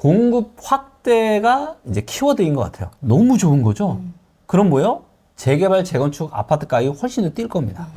공급 확대가 이제 키워드인 것 같아요. 너무 좋은 거죠? 그럼 뭐요? 재개발, 재건축 아파트 가격이 훨씬 더 뛸 겁니다.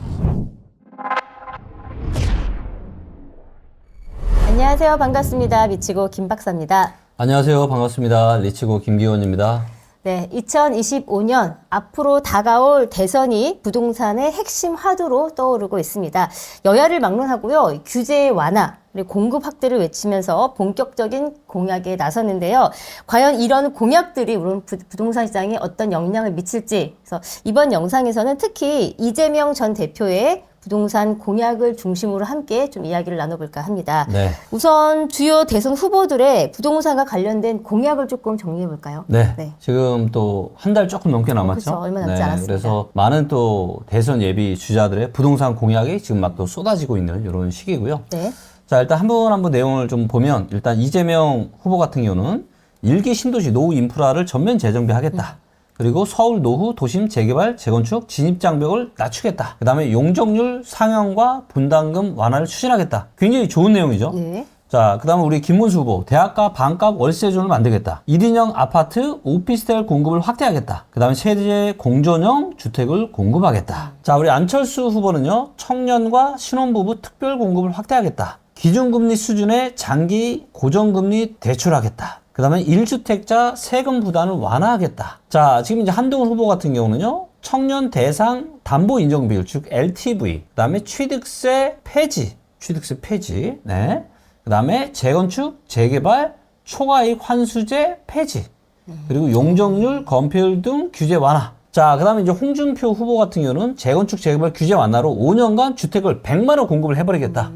안녕하세요. 반갑습니다. 미치고 김 박사입니다. 안녕하세요. 반갑습니다. 리치고 김기원입니다. 네, 2025년 앞으로 다가올 대선이 부동산의 핵심 화두로 떠오르고 있습니다. 여야를 막론하고요. 규제 완화, 그리고 공급 확대를 외치면서 본격적인 공약에 나섰는데요. 과연 이런 공약들이 우리 부동산 시장에 어떤 영향을 미칠지, 그래서 이번 영상에서는 특히 이재명 전 대표의 부동산 공약을 중심으로 함께 좀 이야기를 나눠볼까 합니다. 네. 우선 주요 대선 후보들의 부동산과 관련된 공약을 조금 정리해볼까요? 네. 지금 또 한 달 조금 넘게 남았죠? 그렇죠. 얼마 남지 않았습니다. 그래서 많은 또 대선 예비 주자들의 부동산 공약이 지금 막 또 쏟아지고 있는 이런 시기고요. 네. 자, 일단 한 분 한 분 내용을 좀 보면, 일단 이재명 후보 같은 경우는 1기 신도시 노후 인프라를 전면 재정비하겠다. 그리고 서울 노후 도심 재개발, 재건축 진입장벽을 낮추겠다. 그 다음에 용적률 상향과 분담금 완화를 추진하겠다. 굉장히 좋은 내용이죠. 네. 자, 그 다음에 우리 김문수 후보, 대학가 반값 월세존을 만들겠다. 1인용 아파트, 오피스텔 공급을 확대하겠다. 그 다음에 세대 공존형 주택을 공급하겠다. 자, 우리 안철수 후보는요, 청년과 신혼부부 특별 공급을 확대하겠다. 기준금리 수준의 장기 고정금리 대출하겠다. 그 다음에 1주택자 세금 부담을 완화하겠다. 자, 지금 이제 한동훈 후보 같은 경우는요, 청년 대상 담보 인정 비율, 즉 LTV, 그 다음에 취득세 폐지, 네. 그 다음에 재건축, 재개발, 초과이익 환수제 폐지, 그리고 용적률, 건폐율 등 규제 완화. 자, 그 다음에 이제 홍준표 후보 같은 경우는 재건축, 재개발 규제 완화로 5년간 주택을 100만 원 공급을 해버리겠다.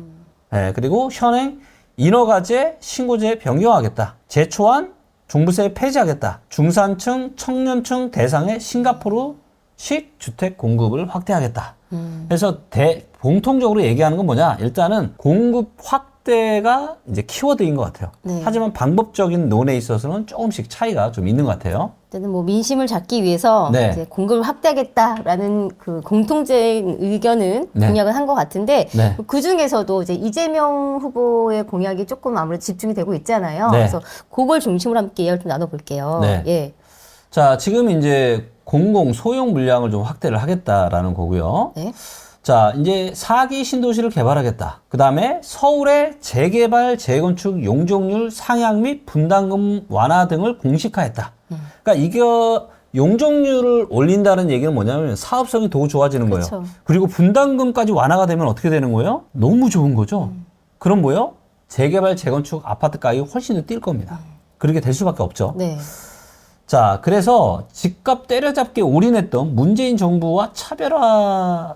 네, 그리고 현행 인허가제, 신고제 변경하겠다. 제초안, 종부세 폐지하겠다. 중산층, 청년층 대상의 싱가포르식 주택 공급을 확대하겠다. 그래서 공통적으로 얘기하는 건 뭐냐? 일단은 공급 확대가 이제 키워드인 것 같아요. 네. 하지만 방법적인 논에 있어서는 조금씩 차이가 좀 있는 것 같아요. 일단은 뭐 민심을 잡기 위해서 네. 이제 공급을 확대하겠다라는 그 공통적인 의견은 네. 공약을 한 것 같은데 네. 그 중에서도 이제 이재명 후보의 공약이 조금 아무래도 집중이 되고 있잖아요. 네. 그래서 그걸 중심으로 함께 이야기를 좀 나눠볼게요. 네. 예. 자, 지금 이제 공공 소형 물량을 좀 확대를 하겠다라는 거고요. 네. 자, 이제 4기 신도시를 개발하겠다. 그 다음에 서울의 재개발, 재건축 용적률 상향 및 분담금 완화 등을 공식화했다. 그러니까 이거 용적률을 올린다는 얘기는 뭐냐면 사업성이 더 좋아지는 거예요. 그렇죠. 그리고 분담금까지 완화가 되면 어떻게 되는 거예요? 너무 좋은 거죠. 그럼 뭐예요? 재개발, 재건축 아파트 가격이 훨씬 더 뛸 겁니다. 그렇게 될 수밖에 없죠. 네. 자, 그래서 집값 때려잡기에 올인했던 문재인 정부와 차별화를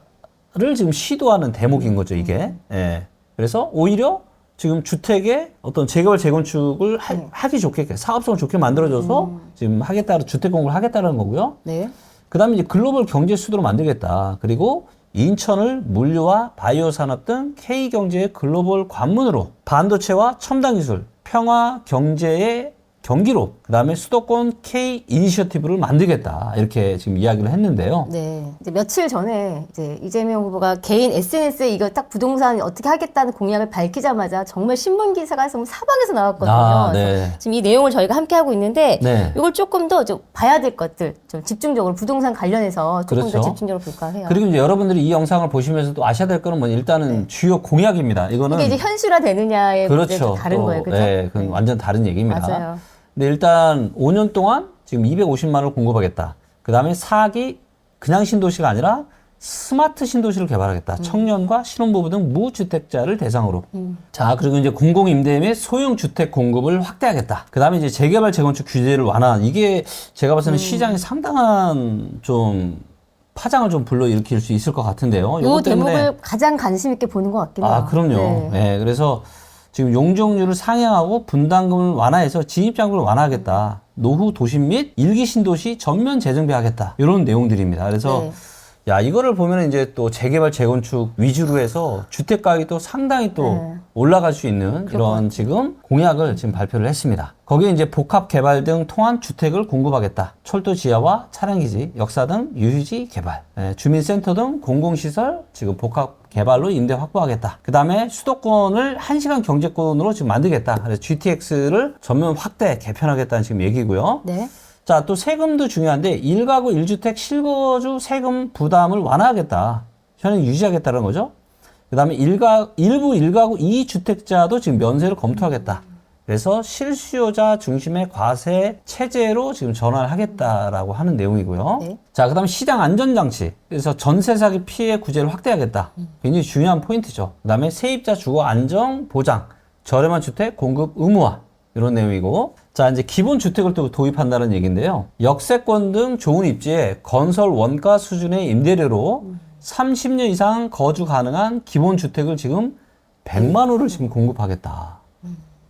지금 시도하는 대목인 거죠, 이게. 예. 그래서 오히려 지금 주택의 어떤 재개발, 재건축을 하기 좋게, 사업성을 좋게 만들어줘서 지금 주택 공급을 하겠다는 거고요. 네. 그 다음에 이제 글로벌 경제 수도로 만들겠다. 그리고 인천을 물류와 바이오 산업 등 K 경제의 글로벌 관문으로 반도체와 첨단 기술, 평화 경제의 경기로, 그 다음에 수도권 K 이니셔티브를 만들겠다. 이렇게 지금 이야기를 했는데요. 네. 이제 며칠 전에 이제 이재명 후보가 개인 SNS에 이거 딱 부동산 어떻게 하겠다는 공약을 밝히자마자 정말 신문 기사가 사방에서 나왔거든요. 아, 네. 그래서 지금 이 내용을 저희가 함께 하고 있는데 네. 이걸 조금 더 좀 봐야 될 것들 좀 집중적으로 부동산 관련해서 조금 그렇죠. 더 집중적으로 볼까 해요. 그리고 이제 여러분들이 이 영상을 보시면서도 아셔야 될 거는 뭐냐. 일단은 주요 공약입니다. 이거는. 이게 이제 현실화 되느냐의 문제가 그렇죠. 다른 또, 거예요. 그죠? 네, 그건 완전 다른 얘기입니다. 맞아요. 근데 일단 5년 동안 지금 250만 원을 공급하겠다. 그 다음에 4기 그냥 신도시가 아니라 스마트 신도시를 개발하겠다. 청년과 신혼부부 등 무주택자를 대상으로. 자, 그리고 이제 공공임대 및 소형주택 공급을 확대하겠다. 그 다음에 이제 재개발, 재건축 규제를 완화. 이게 제가 봤을 때는 시장에 상당한 좀 파장을 좀 불러일으킬 수 있을 것 같은데요. 이 대목을 가장 관심 있게 보는 것 같긴 해요. 아, 그럼요. 네. 네, 그래서 지금 용적률을 상향하고 분담금을 완화해서 진입장벽을 완화하겠다. 노후 도심 및 1기 신도시 전면 재정비하겠다. 이런 내용들입니다. 그래서 네. 야, 이거를 보면 이제 또 재개발, 재건축 위주로 해서 주택 가격이 또 상당히 또 올라갈 수 있는 이런 지금 공약을 지금 발표를 했습니다. 거기에 이제 복합 개발 등 통한 주택을 공급하겠다. 철도 지하와 차량기지, 역사 등 유휴지 개발, 주민센터 등 공공시설 지금 복합 개발로 임대 확보하겠다. 그 다음에 수도권을 1시간 경제권으로 지금 만들겠다. 그래서 GTX를 전면 확대, 개편하겠다는 지금 얘기고요. 네. 자, 또 세금도 중요한데 1가구 1주택 실거주 세금 부담을 완화하겠다. 현행 유지하겠다는 거죠. 그 다음에 일부 1가구 2주택자도 지금 면세를 검토하겠다. 그래서 실수요자 중심의 과세 체제로 지금 전환을 하겠다라고 하는 내용이고요. 네. 자, 그 다음에 시장 안전장치. 그래서 전세 사기 피해 구제를 확대하겠다. 굉장히 중요한 포인트죠. 그 다음에 세입자 주거 안정 보장, 저렴한 주택 공급 의무화. 이런 내용이고. 자, 이제 기본 주택을 또 도입한다는 얘기인데요. 역세권 등 좋은 입지에 건설 원가 수준의 임대료로 30년 이상 거주 가능한 기본 주택을 지금 100만 호를 지금 공급하겠다.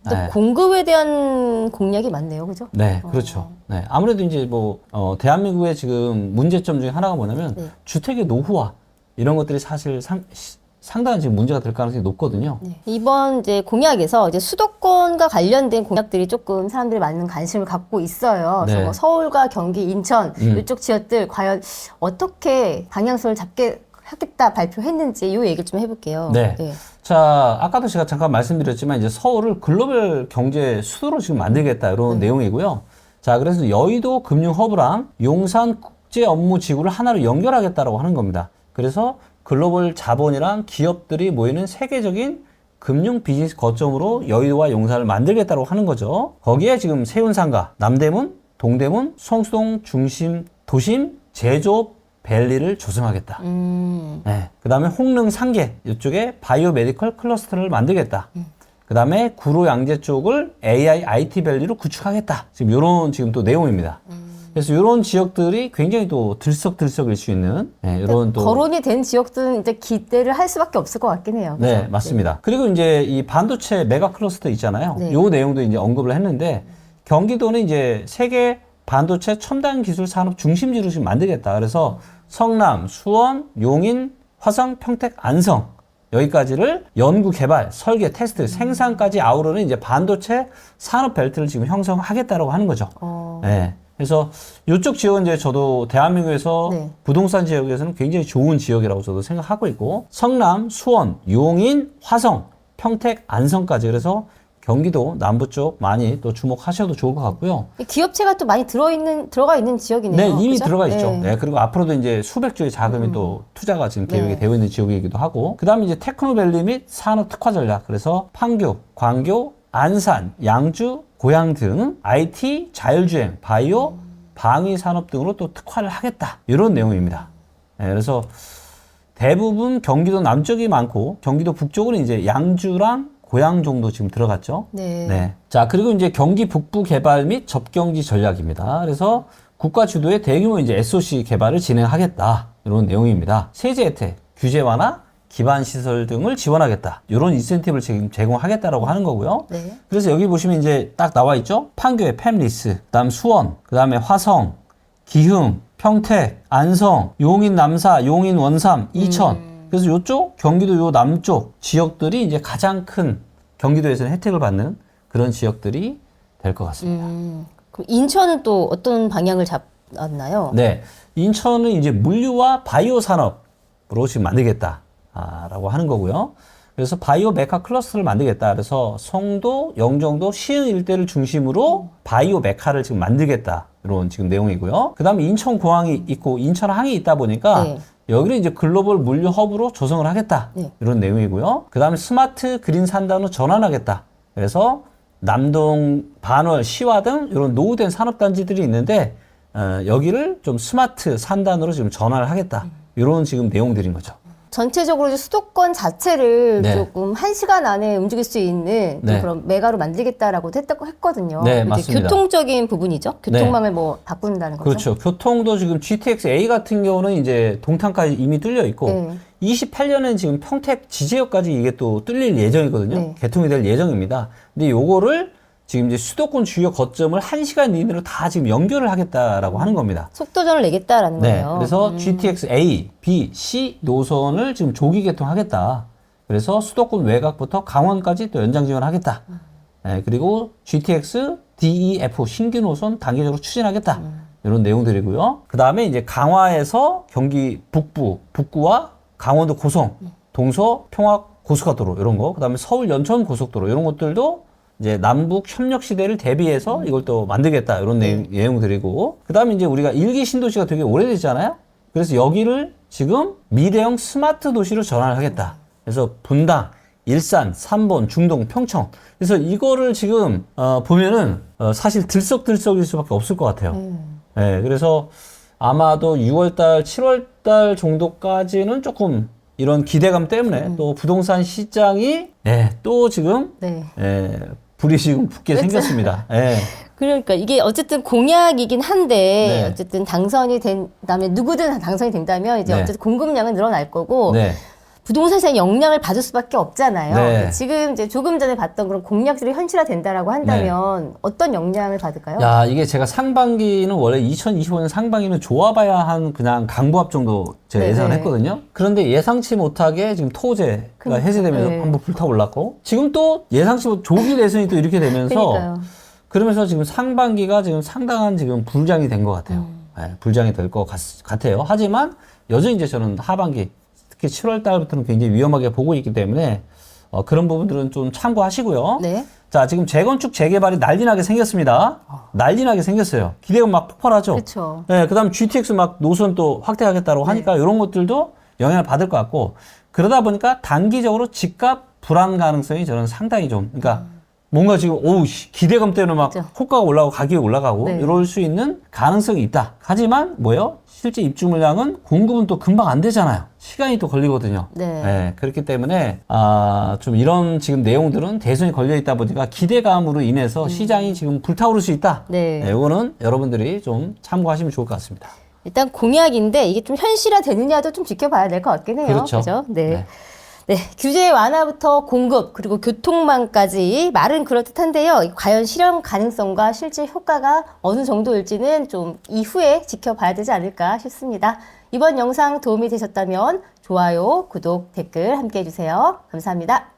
또 공급에 대한 공약이 많네요, 그죠? 네, 그렇죠. 네, 아무래도 이제 뭐 대한민국의 지금 문제점 중에 하나가 뭐냐면 네. 주택의 노후화 이런 것들이 사실 상당한 지금 문제가 될 가능성이 높거든요. 네. 이번 이제 공약에서 이제 수도권과 관련된 공약들이 조금 사람들이 많은 관심을 갖고 있어요. 그래서 네. 뭐 서울과 경기, 인천 이쪽 지역들 과연 어떻게 방향성을 잡게 하겠다 발표했는지 이 얘기를 좀 해볼게요. 네. 자, 아까도 제가 잠깐 말씀드렸지만 이제 서울을 글로벌 경제 수도로 지금 만들겠다 이런 내용이고요. 자, 그래서 여의도 금융 허브랑 용산 국제 업무 지구를 하나로 연결하겠다라고 하는 겁니다. 그래서 글로벌 자본이랑 기업들이 모이는 세계적인 금융 비즈니스 거점으로 여의도와 용산을 만들겠다고 하는 거죠. 거기에 지금 세운상가, 남대문, 동대문, 성수동 중심 도심 제조업 밸리를 조성하겠다. 네. 그 다음에 홍릉 상계 이쪽에 바이오 메디컬 클러스터를 만들겠다. 그 다음에 구로 양재 쪽을 AI IT 밸리로 구축하겠다. 지금 요런 지금 또 내용입니다. 그래서 이런 지역들이 굉장히 또 들썩들썩일 수 있는 이런 또 거론이 된 지역들은 이제 기대를 할 수밖에 없을 것 같긴 해요. 그죠? 네, 맞습니다. 그리고 이제 이 반도체 메가 클러스터 있잖아요. 네. 요 내용도 이제 언급을 했는데 경기도는 이제 세계 반도체 첨단 기술 산업 중심지로 지금 만들겠다. 그래서 성남, 수원, 용인, 화성, 평택, 안성 여기까지를 연구 개발, 설계, 테스트, 생산까지 아우르는 이제 반도체 산업 벨트를 지금 형성하겠다라고 하는 거죠. 네. 그래서 이쪽 지역은 이제 저도 대한민국에서 네. 부동산 지역에서는 굉장히 좋은 지역이라고 저도 생각하고 있고 성남, 수원, 용인, 화성, 평택, 안성까지 그래서 경기도 남부 쪽 많이 또 주목하셔도 좋을 것 같고요. 기업체가 또 많이 들어가 있는 지역이네요. 네, 이미 그죠? 들어가 있죠. 네. 네, 그리고 앞으로도 이제 수백 조의 자금이 또 투자가 지금 계획이 네. 되어 있는 지역이기도 하고, 그 다음에 이제 테크노밸리 및 산업 특화 전략. 그래서 판교, 광교, 안산, 양주, 고양 등 IT, 자율주행, 바이오, 방위 산업 등으로 또 특화를 하겠다. 이런 내용입니다. 네, 그래서 대부분 경기도 남쪽이 많고 경기도 북쪽은 이제 양주랑 고양 정도 지금 들어갔죠. 네. 자, 그리고 이제 경기 북부 개발 및 접경지 전략입니다. 그래서 국가 주도의 대규모 이제 SOC 개발을 진행하겠다. 이런 내용입니다. 세제 혜택, 규제 완화, 기반 시설 등을 지원하겠다. 이런 인센티브를 지금 제공하겠다라고 하는 거고요. 네. 그래서 여기 보시면 이제 딱 나와 있죠. 판교의 팹리스, 그다음 수원, 그다음에 화성, 기흥, 평택, 안성, 용인 남사, 용인 원삼, 이천. 그래서 요쪽 경기도 요 남쪽 지역들이 이제 가장 큰 경기도에서는 혜택을 받는 그런 지역들이 될 것 같습니다. 그럼 인천은 또 어떤 방향을 잡았나요? 네, 인천은 이제 물류와 바이오 산업으로 지금 만들겠다라고 하는 거고요. 그래서 바이오 메카 클러스터를 만들겠다. 그래서 송도, 영종도, 시흥 일대를 중심으로 바이오 메카를 지금 만들겠다. 이런 지금 내용이고요. 그 다음에 인천공항이 있고 인천항이 있다 보니까 네. 여기를 이제 글로벌 물류 허브로 조성을 하겠다. 네. 이런 내용이고요. 그 다음에 스마트 그린 산단으로 전환하겠다. 그래서 남동, 반월, 시화 등 이런 노후된 산업단지들이 있는데 여기를 좀 스마트 산단으로 지금 전환을 하겠다. 이런 지금 내용들인 거죠. 전체적으로 이제 수도권 자체를 네. 조금 1시간 안에 움직일 수 있는 또 네. 그런 메가로 만들겠다라고 했거든요. 네, 이제 맞습니다. 교통적인 부분이죠. 교통망을 뭐 바꾼다는 거죠. 그렇죠. 교통도 지금 GTX A 같은 경우는 이제 동탄까지 이미 뚫려 있고 네. 28년엔 지금 평택 지제역까지 이게 또 뚫릴 예정이거든요. 네. 개통이 될 예정입니다. 근데 요거를 지금 이제 수도권 주요 거점을 1시간 이내로 다 지금 연결을 하겠다라고 하는 겁니다. 속도전을 내겠다라는 네. 거예요. 그래서 GTX A, B, C 노선을 지금 조기 개통하겠다. 그래서 수도권 외곽부터 강원까지 또 연장 지원하겠다. 네, 그리고 GTX D, E, F 신규 노선 단계적으로 추진하겠다. 이런 내용들이고요. 그 다음에 이제 강화에서 경기 북구와 강원도 고성, 동서 평화 고속가도로 이런 거, 그 다음에 서울 연천 고속도로 이런 것들도 이제 남북 협력 시대를 대비해서 이걸 또 만들겠다 이런 내용들이고, 그 다음에 이제 우리가 일기 신도시가 되게 오래됐잖아요. 그래서 여기를 지금 미래형 스마트 도시로 전환을 하겠다. 그래서 분당, 일산, 삼본, 중동, 평청. 그래서 이거를 지금 보면은 사실 들썩들썩일 수밖에 없을 것 같아요. 네, 그래서 아마도 6월달, 7월달 정도까지는 조금 이런 기대감 때문에 또 부동산 시장이 또 지금 불이 지금 붙게 생겼습니다. 그러니까 이게 어쨌든 공약이긴 한데 네. 어쨌든 당선이 된다면 누구든 당선이 된다면 이제 네. 어쨌든 공급량은 늘어날 거고 네. 부동산 시장 영향을 받을 수밖에 없잖아요. 네. 지금 이제 조금 전에 봤던 그런 공약들이 현실화된다라고 한다면 어떤 영향을 받을까요? 야, 이게 제가 상반기는 원래 2025년 상반기는 좋아봐야 한 그냥 강보합 정도 제가 네, 예상을 네. 했거든요. 그런데 예상치 못하게 지금 토제가 해제되면서 네. 한번 불타올랐고, 지금 또 예상치 못 조기 대선이 또 이렇게 되면서 그러니까요. 그러면서 지금 상반기가 지금 상당한 지금 불장이 된 것 같아요. 불장이 될 것 같아요. 하지만 여전히 이제 저는 하반기 특히 7월 달부터는 굉장히 위험하게 보고 있기 때문에 그런 부분들은 좀 참고하시고요. 네. 자, 지금 재건축 재개발이 난리나게 생겼습니다. 난리나게 생겼어요. 기대가 막 폭발하죠. 그렇죠. 네, 그다음 GTX 막 노선 또 확대하겠다고 하니까 이런 것들도 영향을 받을 것 같고, 그러다 보니까 단기적으로 집값 불안 가능성이 저는 상당히 좀, 그러니까 뭔가 지금 기대감 때문에 막 그렇죠. 호가가 올라가고 가격이 올라가고 네. 이럴 수 있는 가능성이 있다. 하지만 뭐요? 실제 입주 물량은 공급은 또 금방 안 되잖아요. 시간이 또 걸리거든요. 네. 그렇기 때문에 좀 이런 지금 내용들은 대선이 걸려 있다 보니까 기대감으로 인해서 시장이 지금 불타오를 수 있다. 네. 이거는 여러분들이 좀 참고하시면 좋을 것 같습니다. 일단 공약인데 이게 좀 현실화 되느냐도 좀 지켜봐야 될 것 같긴 해요. 그렇죠. 그죠? 네. 네. 네, 규제 완화부터 공급 그리고 교통망까지 말은 그럴듯한데요. 과연 실현 가능성과 실제 효과가 어느 정도일지는 좀 이후에 지켜봐야 되지 않을까 싶습니다. 이번 영상 도움이 되셨다면 좋아요, 구독, 댓글 함께 해주세요. 감사합니다.